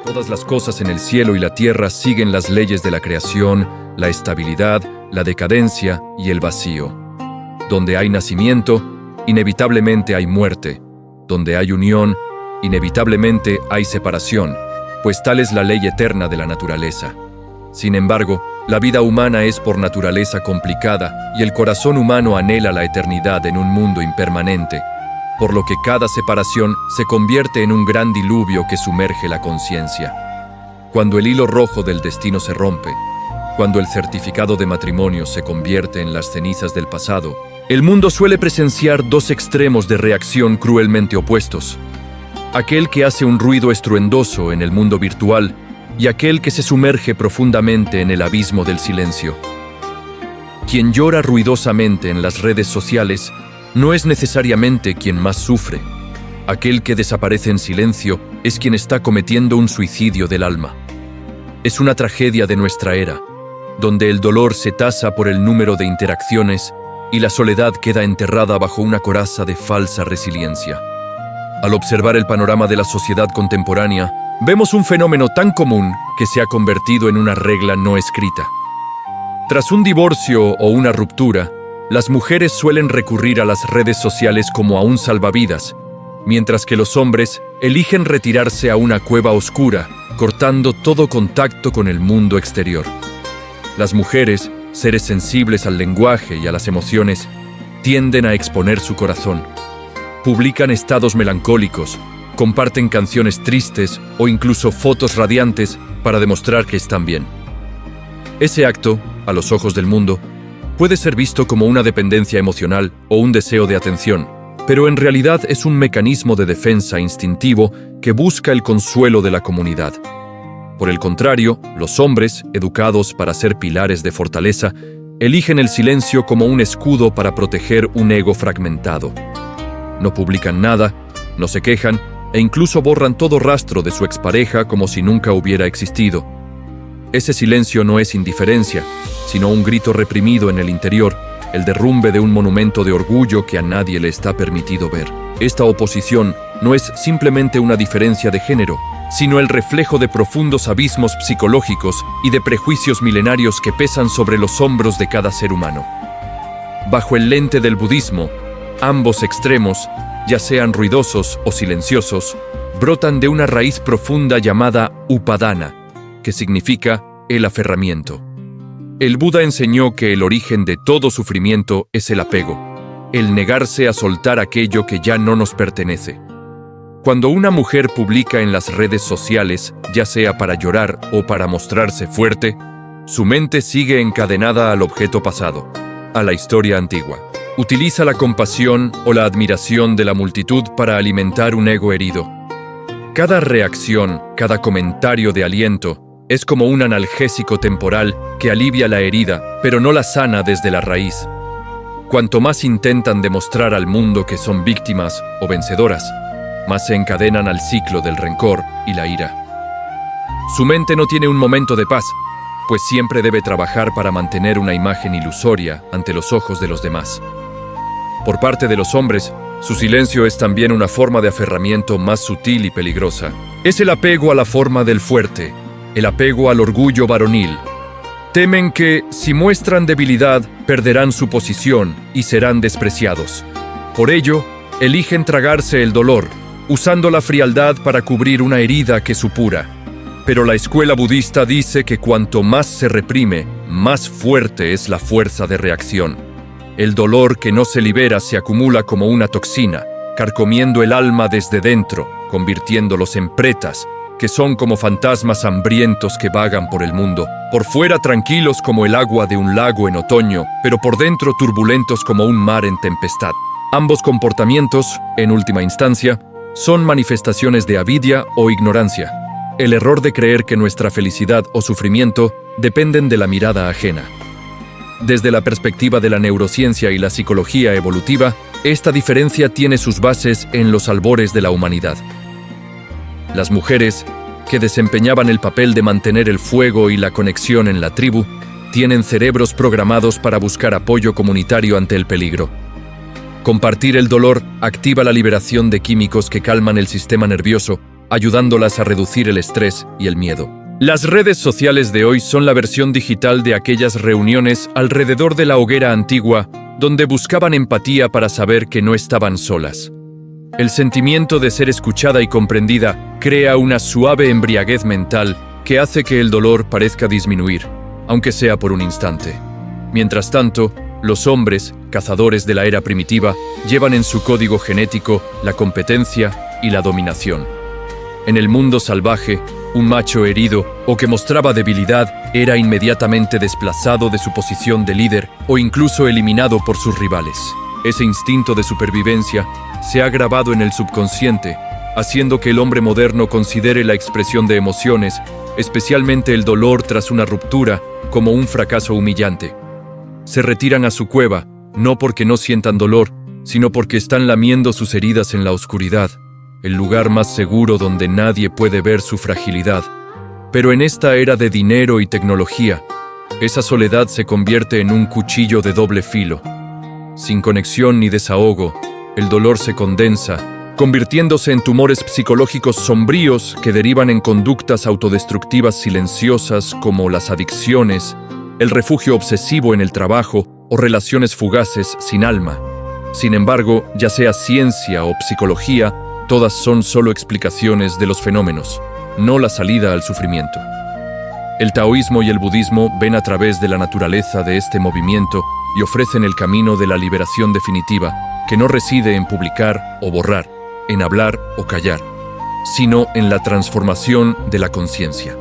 Todas las cosas en el cielo y la tierra siguen las leyes de la creación, la estabilidad, la decadencia y el vacío. Donde hay nacimiento, inevitablemente hay muerte. Donde hay unión, inevitablemente hay separación, pues tal es la ley eterna de la naturaleza. Sin embargo, la vida humana es por naturaleza complicada y el corazón humano anhela la eternidad en un mundo impermanente, por lo que cada separación se convierte en un gran diluvio que sumerge la conciencia. Cuando el hilo rojo del destino se rompe, cuando el certificado de matrimonio se convierte en las cenizas del pasado, el mundo suele presenciar dos extremos de reacción cruelmente opuestos. Aquel que hace un ruido estruendoso en el mundo virtual y aquel que se sumerge profundamente en el abismo del silencio. Quien llora ruidosamente en las redes sociales no es necesariamente quien más sufre. Aquel que desaparece en silencio es quien está cometiendo un suicidio del alma. Es una tragedia de nuestra era, donde el dolor se tasa por el número de interacciones y la soledad queda enterrada bajo una coraza de falsa resiliencia. Al observar el panorama de la sociedad contemporánea, vemos un fenómeno tan común que se ha convertido en una regla no escrita. Tras un divorcio o una ruptura, las mujeres suelen recurrir a las redes sociales como a un salvavidas, mientras que los hombres eligen retirarse a una cueva oscura, cortando todo contacto con el mundo exterior. Las mujeres, seres sensibles al lenguaje y a las emociones, tienden a exponer su corazón. Publican estados melancólicos, comparten canciones tristes o incluso fotos radiantes para demostrar que están bien. Ese acto, a los ojos del mundo, puede ser visto como una dependencia emocional o un deseo de atención, pero en realidad es un mecanismo de defensa instintivo que busca el consuelo de la comunidad. Por el contrario, los hombres, educados para ser pilares de fortaleza, eligen el silencio como un escudo para proteger un ego fragmentado. No publican nada, no se quejan e incluso borran todo rastro de su expareja como si nunca hubiera existido. Ese silencio no es indiferencia, sino un grito reprimido en el interior, el derrumbe de un monumento de orgullo que a nadie le está permitido ver. Esta oposición no es simplemente una diferencia de género, sino el reflejo de profundos abismos psicológicos y de prejuicios milenarios que pesan sobre los hombros de cada ser humano. Bajo el lente del budismo, ambos extremos, ya sean ruidosos o silenciosos, brotan de una raíz profunda llamada upadana, que significa el aferramiento. El Buda enseñó que el origen de todo sufrimiento es el apego, el negarse a soltar aquello que ya no nos pertenece. Cuando una mujer publica en las redes sociales, ya sea para llorar o para mostrarse fuerte, su mente sigue encadenada al objeto pasado, a la historia antigua. Utiliza la compasión o la admiración de la multitud para alimentar un ego herido. Cada reacción, cada comentario de aliento, es como un analgésico temporal que alivia la herida, pero no la sana desde la raíz. Cuanto más intentan demostrar al mundo que son víctimas o vencedoras, más se encadenan al ciclo del rencor y la ira. Su mente no tiene un momento de paz, pues siempre debe trabajar para mantener una imagen ilusoria ante los ojos de los demás. Por parte de los hombres, su silencio es también una forma de aferramiento más sutil y peligrosa. Es el apego a la forma del fuerte, el apego al orgullo varonil. Temen que, si muestran debilidad, perderán su posición y serán despreciados. Por ello, eligen tragarse el dolor, usando la frialdad para cubrir una herida que supura. Pero la escuela budista dice que cuanto más se reprime, más fuerte es la fuerza de reacción. El dolor que no se libera se acumula como una toxina, carcomiendo el alma desde dentro, convirtiéndolos en pretas, que son como fantasmas hambrientos que vagan por el mundo, por fuera tranquilos como el agua de un lago en otoño, pero por dentro turbulentos como un mar en tempestad. Ambos comportamientos, en última instancia, son manifestaciones de avidia o ignorancia, el error de creer que nuestra felicidad o sufrimiento dependen de la mirada ajena. Desde la perspectiva de la neurociencia y la psicología evolutiva, esta diferencia tiene sus bases en los albores de la humanidad. Las mujeres, que desempeñaban el papel de mantener el fuego y la conexión en la tribu, tienen cerebros programados para buscar apoyo comunitario ante el peligro. Compartir el dolor activa la liberación de químicos que calman el sistema nervioso, ayudándolas a reducir el estrés y el miedo. Las redes sociales de hoy son la versión digital de aquellas reuniones alrededor de la hoguera antigua donde buscaban empatía para saber que no estaban solas. El sentimiento de ser escuchada y comprendida crea una suave embriaguez mental que hace que el dolor parezca disminuir, aunque sea por un instante. Mientras tanto, los hombres, cazadores de la era primitiva, llevan en su código genético la competencia y la dominación. En el mundo salvaje, un macho herido o que mostraba debilidad era inmediatamente desplazado de su posición de líder o incluso eliminado por sus rivales. Ese instinto de supervivencia se ha grabado en el subconsciente, haciendo que el hombre moderno considere la expresión de emociones, especialmente el dolor tras una ruptura, como un fracaso humillante. Se retiran a su cueva, no porque no sientan dolor, sino porque están lamiendo sus heridas en la oscuridad, el lugar más seguro donde nadie puede ver su fragilidad. Pero en esta era de dinero y tecnología, esa soledad se convierte en un cuchillo de doble filo. Sin conexión ni desahogo, el dolor se condensa, convirtiéndose en tumores psicológicos sombríos que derivan en conductas autodestructivas silenciosas como las adicciones, el refugio obsesivo en el trabajo o relaciones fugaces sin alma. Sin embargo, ya sea ciencia o psicología, todas son solo explicaciones de los fenómenos, no la salida al sufrimiento. El taoísmo y el budismo ven a través de la naturaleza de este movimiento y ofrecen el camino de la liberación definitiva, que no reside en publicar o borrar, en hablar o callar, sino en la transformación de la conciencia.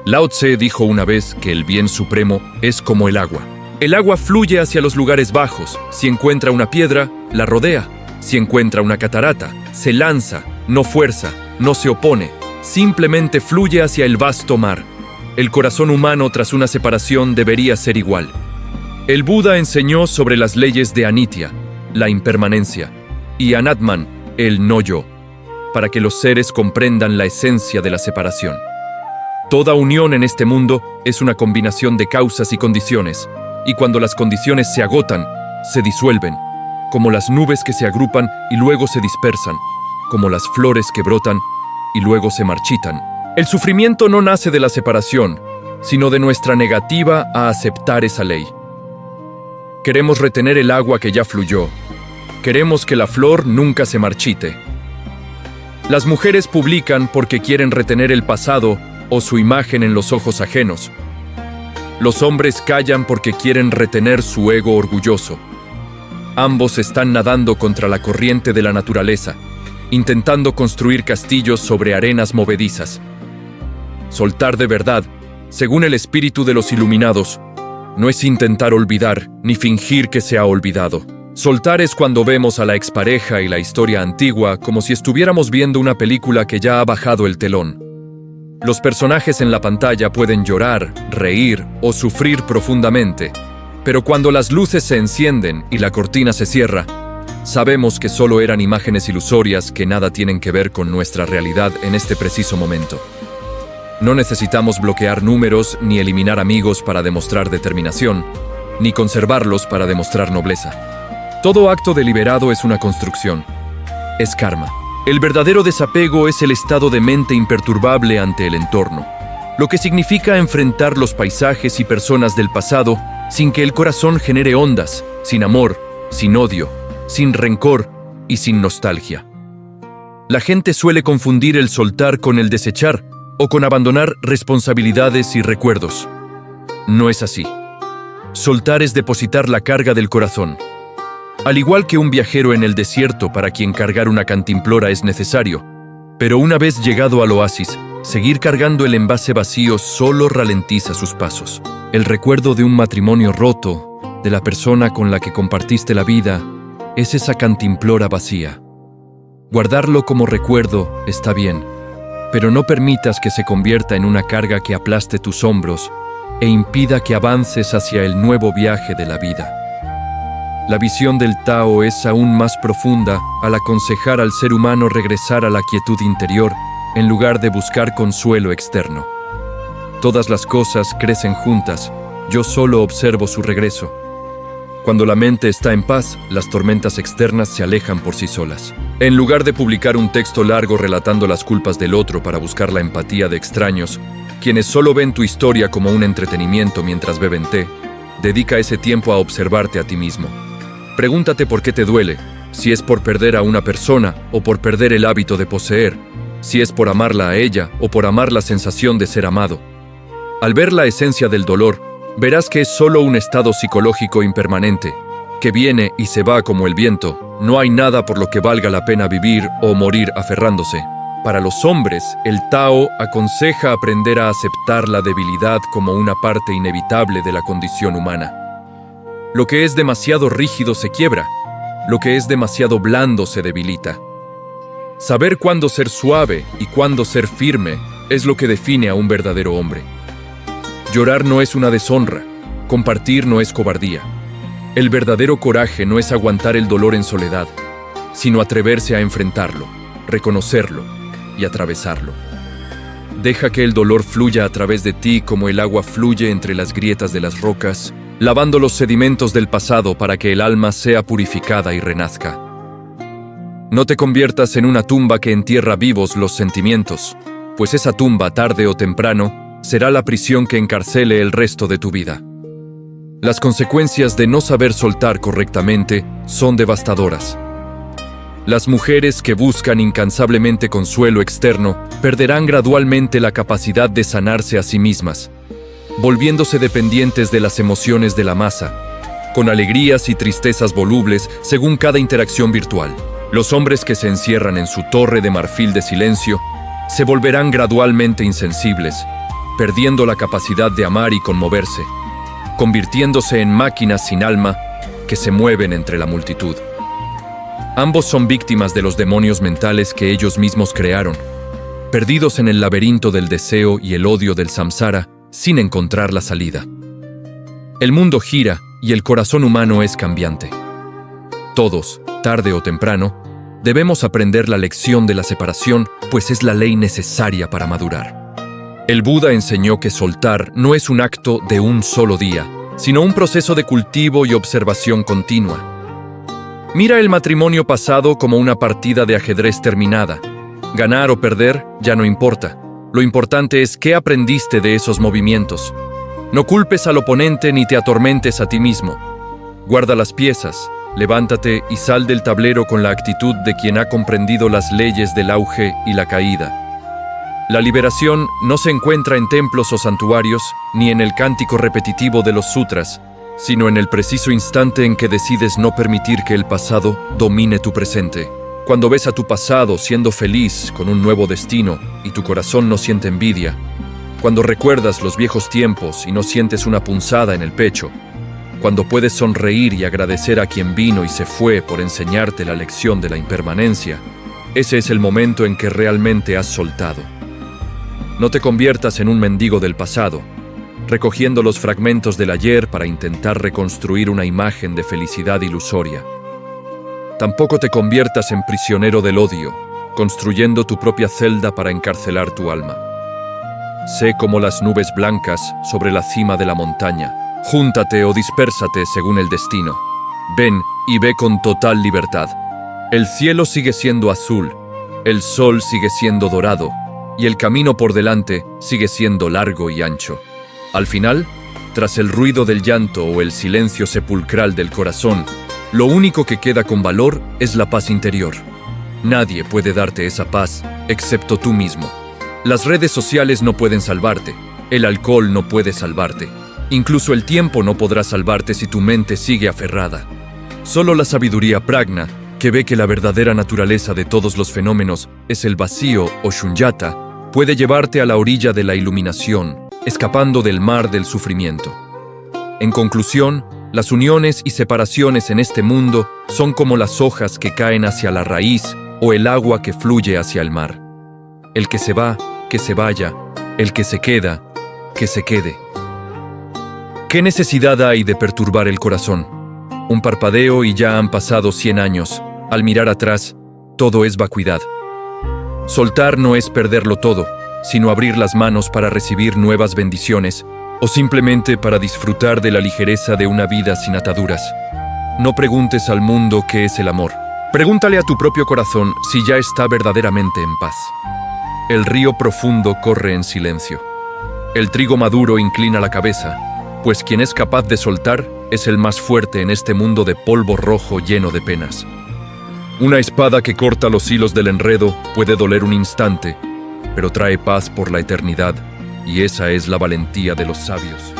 Lao Tse dijo una vez que el bien supremo es como el agua. El agua fluye hacia los lugares bajos. Si encuentra una piedra, la rodea. Si encuentra una catarata, se lanza, no fuerza, no se opone, simplemente fluye hacia el vasto mar. El corazón humano tras una separación debería ser igual. El Buda enseñó sobre las leyes de Anitya, la impermanencia, y Anatman, el no yo, para que los seres comprendan la esencia de la separación. Toda unión en este mundo es una combinación de causas y condiciones, y cuando las condiciones se agotan, se disuelven, como las nubes que se agrupan y luego se dispersan, como las flores que brotan y luego se marchitan. El sufrimiento no nace de la separación, sino de nuestra negativa a aceptar esa ley. Queremos retener el agua que ya fluyó. Queremos que la flor nunca se marchite. Las mujeres publican porque quieren retener el pasado o su imagen en los ojos ajenos. Los hombres callan porque quieren retener su ego orgulloso. Ambos están nadando contra la corriente de la naturaleza, intentando construir castillos sobre arenas movedizas. Soltar de verdad, según el espíritu de los iluminados, no es intentar olvidar ni fingir que se ha olvidado. Soltar es cuando vemos a la expareja y la historia antigua como si estuviéramos viendo una película que ya ha bajado el telón. Los personajes en la pantalla pueden llorar, reír o sufrir profundamente, pero cuando las luces se encienden y la cortina se cierra, sabemos que solo eran imágenes ilusorias que nada tienen que ver con nuestra realidad en este preciso momento. No necesitamos bloquear números ni eliminar amigos para demostrar determinación, ni conservarlos para demostrar nobleza. Todo acto deliberado es una construcción. Es karma. El verdadero desapego es el estado de mente imperturbable ante el entorno, lo que significa enfrentar los paisajes y personas del pasado sin que el corazón genere ondas, sin amor, sin odio, sin rencor y sin nostalgia. La gente suele confundir el soltar con el desechar o con abandonar responsabilidades y recuerdos. No es así. Soltar es depositar la carga del corazón. Al igual que un viajero en el desierto para quien cargar una cantimplora es necesario, pero una vez llegado al oasis, seguir cargando el envase vacío solo ralentiza sus pasos. El recuerdo de un matrimonio roto, de la persona con la que compartiste la vida, es esa cantimplora vacía. Guardarlo como recuerdo está bien, pero no permitas que se convierta en una carga que aplaste tus hombros e impida que avances hacia el nuevo viaje de la vida. La visión del Tao es aún más profunda al aconsejar al ser humano regresar a la quietud interior en lugar de buscar consuelo externo. Todas las cosas crecen juntas, yo solo observo su regreso. Cuando la mente está en paz, las tormentas externas se alejan por sí solas. En lugar de publicar un texto largo relatando las culpas del otro para buscar la empatía de extraños, quienes solo ven tu historia como un entretenimiento mientras beben té, dedica ese tiempo a observarte a ti mismo. Pregúntate por qué te duele, si es por perder a una persona o por perder el hábito de poseer, si es por amarla a ella o por amar la sensación de ser amado. Al ver la esencia del dolor, verás que es solo un estado psicológico impermanente, que viene y se va como el viento. No hay nada por lo que valga la pena vivir o morir aferrándose. Para los hombres, el Tao aconseja aprender a aceptar la debilidad como una parte inevitable de la condición humana. Lo que es demasiado rígido se quiebra, lo que es demasiado blando se debilita. Saber cuándo ser suave y cuándo ser firme es lo que define a un verdadero hombre. Llorar no es una deshonra, compartir no es cobardía. El verdadero coraje no es aguantar el dolor en soledad, sino atreverse a enfrentarlo, reconocerlo y atravesarlo. Deja que el dolor fluya a través de ti como el agua fluye entre las grietas de las rocas, lavando los sedimentos del pasado para que el alma sea purificada y renazca. No te conviertas en una tumba que entierra vivos los sentimientos, pues esa tumba, tarde o temprano, será la prisión que encarcele el resto de tu vida. Las consecuencias de no saber soltar correctamente son devastadoras. Las mujeres que buscan incansablemente consuelo externo perderán gradualmente la capacidad de sanarse a sí mismas, volviéndose dependientes de las emociones de la masa, con alegrías y tristezas volubles según cada interacción virtual. Los hombres que se encierran en su torre de marfil de silencio se volverán gradualmente insensibles, perdiendo la capacidad de amar y conmoverse, convirtiéndose en máquinas sin alma que se mueven entre la multitud. Ambos son víctimas de los demonios mentales que ellos mismos crearon, perdidos en el laberinto del deseo y el odio del samsara sin encontrar la salida. El mundo gira y el corazón humano es cambiante. Todos, tarde o temprano, debemos aprender la lección de la separación, pues es la ley necesaria para madurar. El Buda enseñó que soltar no es un acto de un solo día, sino un proceso de cultivo y observación continua. Mira el matrimonio pasado como una partida de ajedrez terminada. Ganar o perder ya no importa. Lo importante es qué aprendiste de esos movimientos. No culpes al oponente ni te atormentes a ti mismo. Guarda las piezas, levántate y sal del tablero con la actitud de quien ha comprendido las leyes del auge y la caída. La liberación no se encuentra en templos o santuarios, ni en el cántico repetitivo de los sutras, sino en el preciso instante en que decides no permitir que el pasado domine tu presente. Cuando ves a tu pasado siendo feliz con un nuevo destino y tu corazón no siente envidia, cuando recuerdas los viejos tiempos y no sientes una punzada en el pecho, cuando puedes sonreír y agradecer a quien vino y se fue por enseñarte la lección de la impermanencia, ese es el momento en que realmente has soltado. No te conviertas en un mendigo del pasado, recogiendo los fragmentos del ayer para intentar reconstruir una imagen de felicidad ilusoria. Tampoco te conviertas en prisionero del odio, construyendo tu propia celda para encarcelar tu alma. Sé como las nubes blancas sobre la cima de la montaña. Júntate o dispérsate según el destino. Ven y ve con total libertad. El cielo sigue siendo azul, el sol sigue siendo dorado, y el camino por delante sigue siendo largo y ancho. Al final, tras el ruido del llanto o el silencio sepulcral del corazón, lo único que queda con valor es la paz interior. Nadie puede darte esa paz, excepto tú mismo. Las redes sociales no pueden salvarte, el alcohol no puede salvarte, incluso el tiempo no podrá salvarte si tu mente sigue aferrada. Solo la sabiduría prajna, que ve que la verdadera naturaleza de todos los fenómenos es el vacío o shunyata, puede llevarte a la orilla de la iluminación, escapando del mar del sufrimiento. En conclusión, las uniones y separaciones en este mundo son como las hojas que caen hacia la raíz o el agua que fluye hacia el mar. El que se va, que se vaya; el que se queda, que se quede. ¿Qué necesidad hay de perturbar el corazón? Un parpadeo y ya han pasado 100 años. Al mirar atrás, todo es vacuidad. Soltar no es perderlo todo, sino abrir las manos para recibir nuevas bendiciones, o simplemente para disfrutar de la ligereza de una vida sin ataduras. No preguntes al mundo qué es el amor. Pregúntale a tu propio corazón si ya está verdaderamente en paz. El río profundo corre en silencio. El trigo maduro inclina la cabeza, pues quien es capaz de soltar es el más fuerte en este mundo de polvo rojo lleno de penas. Una espada que corta los hilos del enredo puede doler un instante, pero trae paz por la eternidad, y esa es la valentía de los sabios.